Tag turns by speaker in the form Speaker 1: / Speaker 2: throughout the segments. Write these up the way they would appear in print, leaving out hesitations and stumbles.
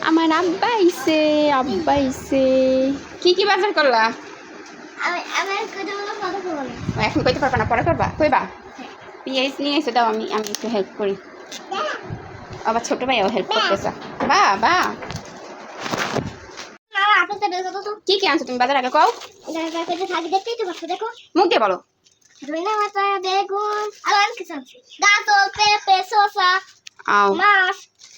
Speaker 1: আমার আব্বা আইছে, আব্বা আইছে। কি কি বাজার করলা? এখন কইতে পারবা না, পরে করবা, কইবা? পিঁয়াজ নিয়ে এসে দাও, আমি একটু হেল্প করি। আবার ছোট ভাইও হেল্প করতেছে। বা বা কি কি আনছো তুমি বাজার আগে কও? মুখ দিয়ে বলো।
Speaker 2: মাছ।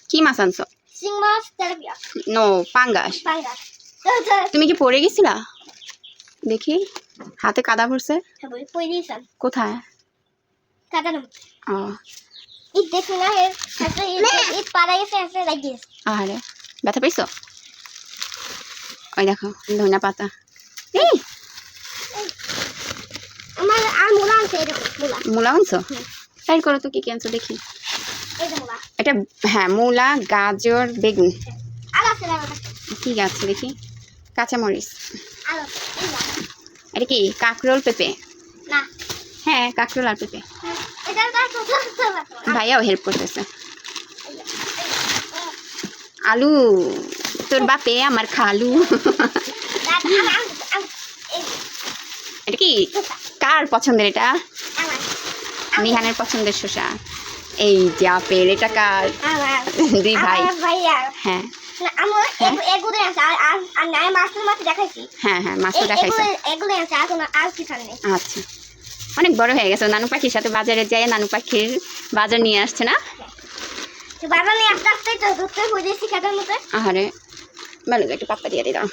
Speaker 1: কি মাছ আনছো?
Speaker 2: চিং মাছ, তেলাপিয়া।
Speaker 1: নো, পাঙ্গাস। তুমি কি পড়ে গেছিলা? দেখি হাতে কাদা পড়ছে। কোথায়? আরে ব্যথা পাইছো? ওই দেখো ধনিয়া পাতা। মূলা আনছো? তাই করো তো, কি কি আনছো দেখি। এটা হ্যাঁ, মূলা, গাজর, বেগুন। কি গাছ দেখি? কাঁচামরিচ। এটা কি কাঁকরোল, পেঁপে? হ্যাঁ, কাঁকরোল আর পেঁপে। ভাইয়াও হেল্প করতেছে। আলু তোর বাপে আমার খালু। এটা কি কার পছন্দের? এটা নিহানের পছন্দের শসা। এই যে আপেল, এটা কার? দুই ভাই। হ্যাঁ হ্যাঁ হ্যাঁ, মাছও দেখাইছে। আচ্ছা, অনেক বড় হয়ে গেছে। নানু পাখির সাথে বাজারে যায়, নানু পাখির বাজার নিয়ে আসছে না? আরে ভালো, একটু পাপ্পা দিয়ে দাও।